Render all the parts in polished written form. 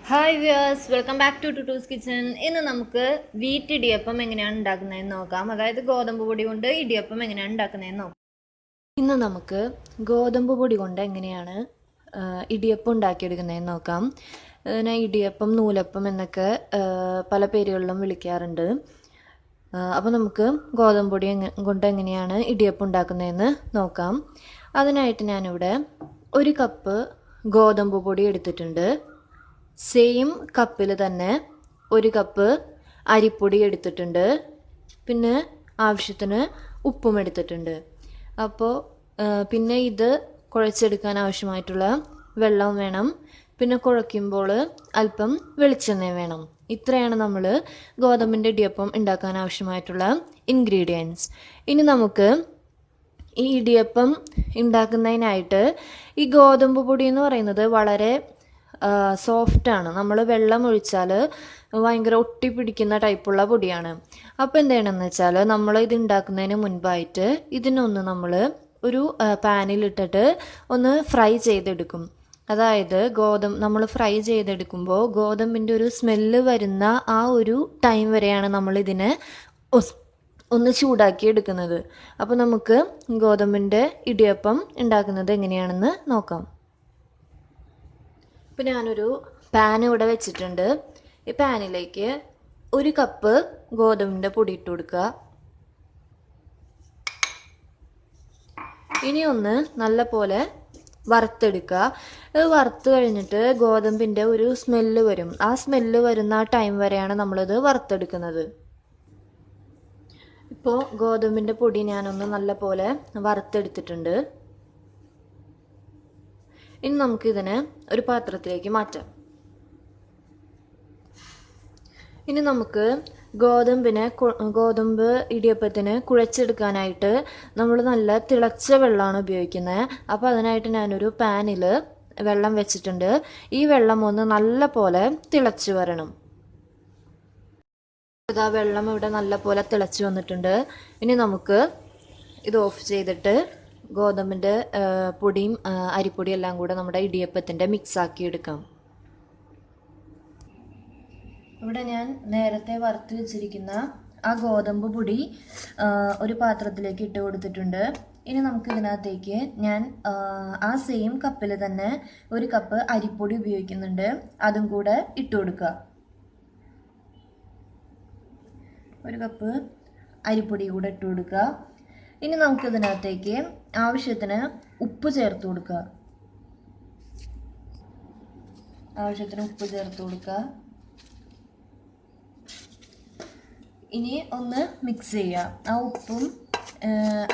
Hi viewers, welcome back to Tuttu's kitchen. ഇന്ന് നമുക്ക് wheat idiyappam എങ്ങനെയാണ് ഉണ്ടാക്കുന്നതെന്ന് നോക്കാം. അതായത് ഗോതമ്പ് പൊടി കൊണ്ട് ഇടിയപ്പം എങ്ങനെയാണ് ഉണ്ടാക്കുന്നതെന്ന് നോക്കാം. ഇന്ന് നമുക്ക് ഗോതമ്പ് പൊടി കൊണ്ട് എങ്ങനെയാണ് ഇടിയപ്പം ഉണ്ടാക്കിയെടുക്കുന്നതെന്ന് നോക്കാം. ഇതിനെ ഇടിയപ്പം, നൂലപ്പം എന്നൊക്കെ പല പേരുകളിലും വിളിക്കാറുണ്ട്. അപ്പോൾ നമുക്ക് ഗോതമ്പ് പൊടി കൊണ്ട് എങ്ങനെയാണ് ഇടിയപ്പം ഉണ്ടാക്കുന്നതെന്ന് നോക്കാം. അതിനായിട്ട് ഞാനിവിടെ 1 കപ്പ് ഗോതമ്പ് പൊടി എടുത്തിട്ടുണ്ട്. സെയിം കപ്പിൽ തന്നെ 1 കപ്പ് അരിപ്പൊടി എടുത്തിട്ടുണ്ട്. പിന്നെ ആവശ്യത്തിന് ഉപ്പും എടുത്തിട്ടുണ്ട്. അപ്പോൾ പിന്നെ ഇത് കുഴച്ചെടുക്കാൻ ആവശ്യമായിട്ടുള്ള വെള്ളം വേണം. പിന്നെ കുഴയ്ക്കുമ്പോൾ അല്പം വെളിച്ചെണ്ണ വേണം. ഇത്രയാണ് നമ്മൾ ഗോതമ്പിൻ്റെ ഇടിയപ്പം ഉണ്ടാക്കാൻ ആവശ്യമായിട്ടുള്ള ഇൻഗ്രീഡിയൻസ്. ഇനി നമുക്ക് ഈ ഇടിയപ്പം ഉണ്ടാക്കുന്നതിനായിട്ട് ഈ ഗോതമ്പ് പൊടി എന്ന് പറയുന്നത് വളരെ സോഫ്റ്റാണ്. നമ്മൾ വെള്ളം ഒഴിച്ചാൽ ഭയങ്കര ഒട്ടിപ്പിടിക്കുന്ന ടൈപ്പുള്ള പൊടിയാണ്. അപ്പോൾ എന്ത് ചെയ്യണമെന്ന് വെച്ചാൽ നമ്മൾ ഇത് ഉണ്ടാക്കുന്നതിന് മുൻപായിട്ട് ഇതിനൊന്ന് നമ്മൾ ഒരു പാനിലിട്ടിട്ട് ഒന്ന് ഫ്രൈ ചെയ്തെടുക്കും. അതായത് നമ്മൾ ഫ്രൈ ചെയ്തെടുക്കുമ്പോൾ ഗോതമ്പിൻ്റെ ഒരു സ്മെല്ല് വരുന്ന ആ ഒരു ടൈം വരെയാണ് നമ്മൾ ഇതിനെ ഒന്ന് ചൂടാക്കി എടുക്കുന്നത്. അപ്പോൾ നമുക്ക് ഗോതമ്പിൻ്റെ ഇടിയപ്പം ഉണ്ടാക്കുന്നത് എങ്ങനെയാണെന്ന് നോക്കാം. ഇപ്പോൾ ഞാനൊരു പാൻ ഇവിടെ വെച്ചിട്ടുണ്ട്. ഈ പാനിലേക്ക് 1 കപ്പ് ഗോതമ്പിൻ്റെ പൊടി ഇട്ട് കൊടുക്കുക. ഇനി ഒന്ന് നല്ല പോലെ വറുത്തെടുക്കുക. ഇത് വറുത്ത് കഴിഞ്ഞിട്ട് ഗോതമ്പിൻ്റെ ഒരു സ്മെല്ല് വരും. ആ സ്മെല്ല് വരുന്ന ആ ടൈം വരെയാണ് നമ്മളിത് വറുത്തെടുക്കുന്നത്. ഇപ്പോൾ ഗോതമ്പിൻ്റെ പൊടി ഞാനൊന്ന് നല്ല പോലെ വറുത്തെടുത്തിട്ടുണ്ട്. ഇനി നമുക്കിതിനെ ഒരു പാത്രത്തിലേക്ക് മാറ്റാം. ഇനി നമുക്ക് ഗോതമ്പ് ഇടിയപ്പത്തിന് കുഴച്ചെടുക്കാനായിട്ട് നമ്മൾ നല്ല തിളച്ച വെള്ളമാണ് ഉപയോഗിക്കുന്നത്. അപ്പോൾ അതിനായിട്ട് ഞാനൊരു പാനിൽ വെള്ളം വെച്ചിട്ടുണ്ട്. ഈ വെള്ളം ഒന്ന് നല്ല പോലെ തിളച്ച് വരണം. ആ വെള്ളം ഇവിടെ നല്ല പോലെ തിളച്ച് വന്നിട്ടുണ്ട്. ഇനി നമുക്ക് ഇത് ഓഫ് ചെയ്തിട്ട് ഗോതമ്പിൻ്റെ പൊടിയും അരിപ്പൊടിയും എല്ലാം കൂടെ നമ്മുടെ ഇടിയപ്പത്തിൻ്റെ മിക്സാക്കി എടുക്കാം. ഇവിടെ ഞാൻ നേരത്തെ വറുത്ത് വെച്ചിരിക്കുന്ന ആ ഗോതമ്പ് പൊടി ഒരു പാത്രത്തിലേക്ക് ഇട്ട് കൊടുത്തിട്ടുണ്ട്. ഇനി നമുക്ക് ഇതിനകത്തേക്ക് ഞാൻ ആ സെയിം കപ്പിൽ തന്നെ 1 കപ്പ് അരിപ്പൊടി ഉപയോഗിക്കുന്നുണ്ട്. അതും കൂടെ ഇട്ട് കൊടുക്കുക. 1 കപ്പ് അരിപ്പൊടി കൂടെ ഇട്ട് കൊടുക്കുക. ഇനി നമുക്ക് ഇതിനകത്തേക്ക് ആവശ്യത്തിന് ഉപ്പ് ചേർത്ത് കൊടുക്കുക. ഇനി ഒന്ന് മിക്സ് ചെയ്യുക. ആ ഉപ്പും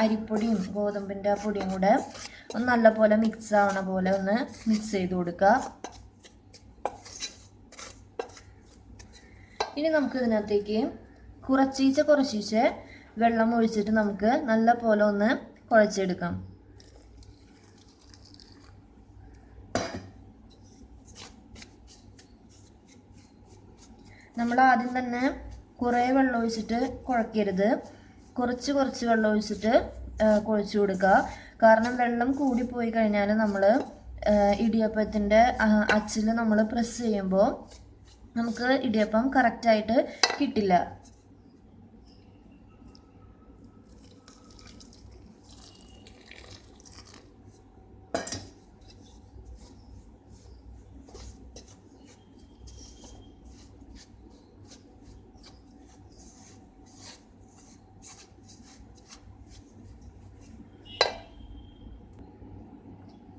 അരിപ്പൊടിയും ഗോതമ്പിൻ്റെ പൊടിയും കൂടെ ഒന്ന് നല്ലപോലെ മിക്സ് ആവണ പോലെ ഒന്ന് മിക്സ് ചെയ്ത് കൊടുക്കുക. ഇനി നമുക്ക് ഇതിനകത്തേക്ക് കുറച്ചീച്ചെ വെള്ളം ഒഴിച്ചിട്ട് നമുക്ക് നല്ല പോലെ ഒന്ന് കുഴച്ചെടുക്കാം. നമ്മൾ ആദ്യം തന്നെ കുറേ വെള്ളം ഒഴിച്ചിട്ട് കുഴക്കരുത്. കുറച്ച് വെള്ളം ഒഴിച്ചിട്ട് കുഴച്ച് കൊടുക്കുക. കാരണം വെള്ളം കൂടിപ്പോയി കഴിഞ്ഞാൽ നമ്മൾ ഇടിയപ്പത്തിൻ്റെ അച്ചിൽ നമ്മൾ പ്രസ് ചെയ്യുമ്പോൾ നമുക്ക് ഇടിയപ്പം കറക്റ്റായിട്ട് കിട്ടില്ല.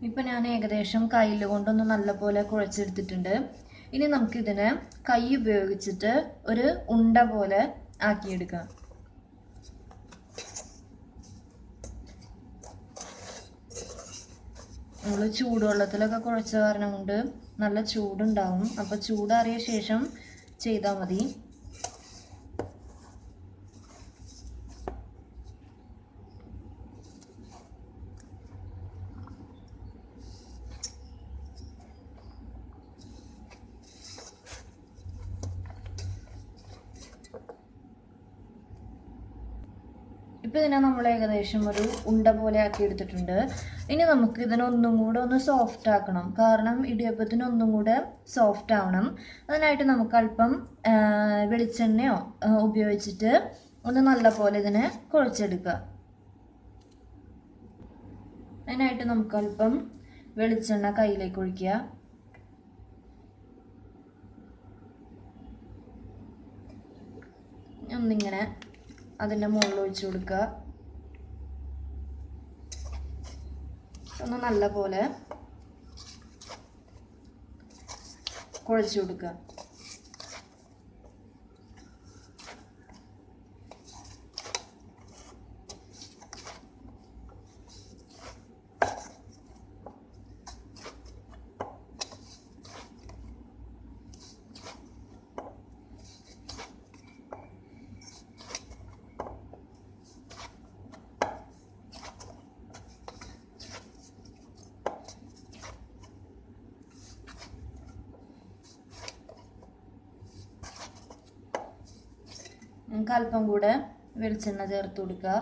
ഇപ്പം ഞാൻ ഏകദേശം കയ്യിൽ കൊണ്ടൊന്ന് നല്ലപോലെ കുഴച്ചെടുത്തിട്ടുണ്ട്. ഇനി നമുക്കിതിനെ കൈ ഉപയോഗിച്ചിട്ട് ഒരു ഉണ്ട പോലെ ആക്കിയെടുക്കാം. നമ്മൾ ചൂടുവെള്ളത്തിലൊക്കെ കുഴച്ച കാരണം കൊണ്ട് നല്ല ചൂടുണ്ടാവും. അപ്പോൾ ചൂടാറിയ ശേഷം ചെയ്താൽ മതി. ഇപ്പോൾ ഇതിനെ നമ്മൾ ഏകദേശം ഒരു ഉണ്ട പോലെ ആക്കി എടുത്തിട്ടുണ്ട്. ഇനി നമുക്ക് ഇതിനൊന്നും കൂടെ ഒന്ന് സോഫ്റ്റ് ആക്കണം, കാരണം ഇടിയപ്പത്തിന് ഒന്നും കൂടെ സോഫ്റ്റ് ആവണം. അതിനായിട്ട് നമുക്ക് അല്പം വെളിച്ചെണ്ണയോ ഉപയോഗിച്ചിട്ട് ഒന്ന് നല്ലപോലെ ഇതിനെ കുഴച്ചെടുക്കുക. അതിനായിട്ട് നമുക്ക് അല്പം വെളിച്ചെണ്ണ കയ്യിലേക്ക് ഒഴിക്കുക. ഒന്നിങ്ങനെ അതിൻ്റെ മുകളിൽ ഒഴിച്ചു കൊടുക്കുക. ഒന്ന് നല്ലപോലെ കുഴച്ചു കൊടുക്കുക. നമുക്ക് അല്പം കൂടെ വെളിച്ചെണ്ണ ചേർത്ത് കൊടുക്കുക.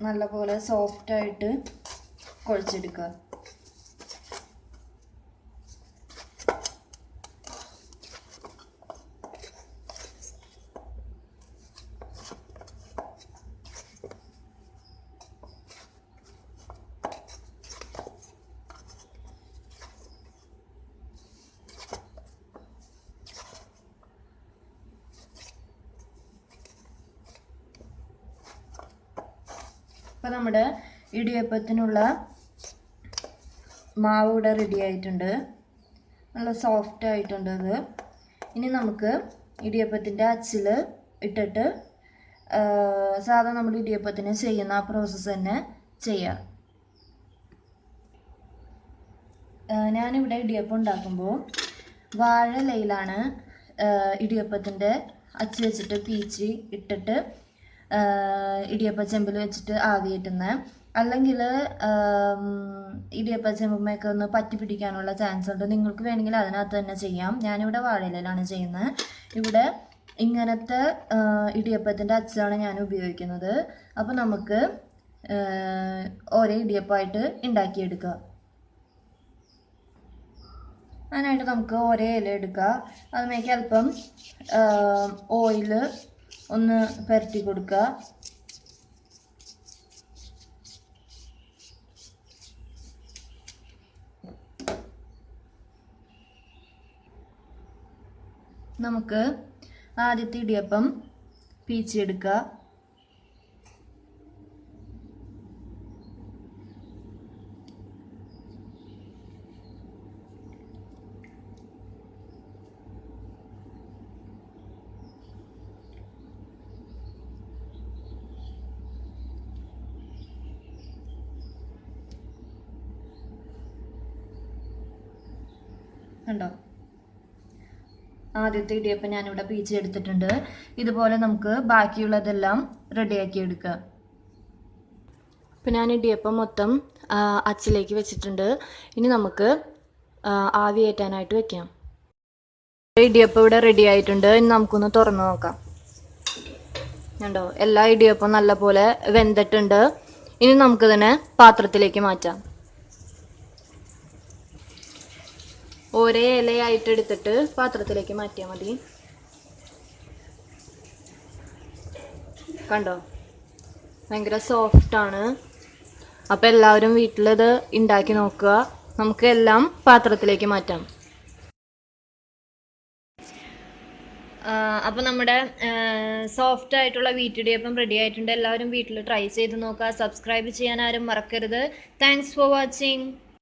നല്ലപോലെ സോഫ്റ്റായിട്ട് കുഴച്ചെടുക്കുക. അപ്പോൾ നമ്മുടെ ഇടിയപ്പത്തിനുള്ള മാവ് ഇവിടെ റെഡി ആയിട്ടുണ്ട്. നല്ല സോഫ്റ്റ് ആയിട്ടുണ്ട് അത്. ഇനി നമുക്ക് ഇടിയപ്പത്തിൻ്റെ അച്ചിൽ ഇട്ടിട്ട് സാധാരണ നമ്മൾ ഇടിയപ്പത്തിന് ചെയ്യുന്ന ആ പ്രോസസ്സ് തന്നെ ചെയ്യാം. ഞാനിവിടെ ഇടിയപ്പം ഉണ്ടാക്കുമ്പോൾ വാഴയിലയിലാണ് ഇടിയപ്പത്തിൻ്റെ അച്ച് വെച്ചിട്ട് പീച്ചി ഇട്ടിട്ട് ഇടിയപ്പച്ചെമ്പിൽ വെച്ചിട്ട് ആവി കയറ്റുന്നത്. അല്ലെങ്കിൽ ഇടിയപ്പച്ചെമ്പുമ്മയൊക്കെ ഒന്ന് പറ്റി പിടിക്കാനുള്ള ചാൻസ് ഉണ്ട്. നിങ്ങൾക്ക് വേണമെങ്കിൽ അതിനകത്ത് തന്നെ ചെയ്യാം. ഞാനിവിടെ വാഴയിലയിലാണ് ചെയ്യുന്നത്. ഇവിടെ ഇങ്ങനത്തെ ഇടിയപ്പത്തിൻ്റെ അച്ചാണ് ഞാൻ ഉപയോഗിക്കുന്നത്. അപ്പോൾ നമുക്ക് ഓരോ ഇടിയപ്പമായിട്ട് ഉണ്ടാക്കിയെടുക്കുക. അതിനായിട്ട് നമുക്ക് ഒരേ ഇല എടുക്കുക. അതിലേക്ക് അല്പം ഓയിൽ ഒന്ന് പുരട്ടി കൊടുക്കുക. നമുക്ക് ആദ്യത്തെ ഇടിയപ്പം പീച്ചെടുക്കുക. കണ്ടോ, ആദ്യത്തെ ഇടിയപ്പം ഞാനിവിടെ പീച്ച് എടുത്തിട്ടുണ്ട്. ഇതുപോലെ നമുക്ക് ബാക്കിയുള്ളതെല്ലാം റെഡിയാക്കി എടുക്കുക. ഇപ്പം ഞാൻ ഇടിയപ്പം മൊത്തം അച്ചിലേക്ക് വെച്ചിട്ടുണ്ട്. ഇനി നമുക്ക് ആവി കയറ്റാനായിട്ട് വെക്കാം. ഇടിയപ്പം ഇവിടെ റെഡി ആയിട്ടുണ്ട്. ഇനി നമുക്കൊന്ന് തുറന്ന് നോക്കാം. കണ്ടോ, എല്ലാ ഇടിയപ്പം നല്ലപോലെ വെന്തിട്ടുണ്ട്. ഇനി നമുക്കിതിനെ പാത്രത്തിലേക്ക് മാറ്റാം. ഒരേ ഇലയായിട്ട് എടുത്തിട്ട് പാത്രത്തിലേക്ക് മാറ്റിയാൽ മതി. കണ്ടോ, ഭയങ്കര സോഫ്റ്റാണ്. അപ്പോൾ എല്ലാവരും വീട്ടിലിത് ഉണ്ടാക്കി നോക്കുക. നമുക്ക് എല്ലാം പാത്രത്തിലേക്ക് മാറ്റാം. അപ്പോൾ നമ്മുടെ സോഫ്റ്റ് ആയിട്ടുള്ള വീട്ടിടിയപ്പം റെഡി ആയിട്ടുണ്ട്. എല്ലാവരും വീട്ടിൽ ട്രൈ ചെയ്ത് നോക്കുക. സബ്സ്ക്രൈബ് ചെയ്യാൻ ആരും മറക്കരുത്. Thanks for watching.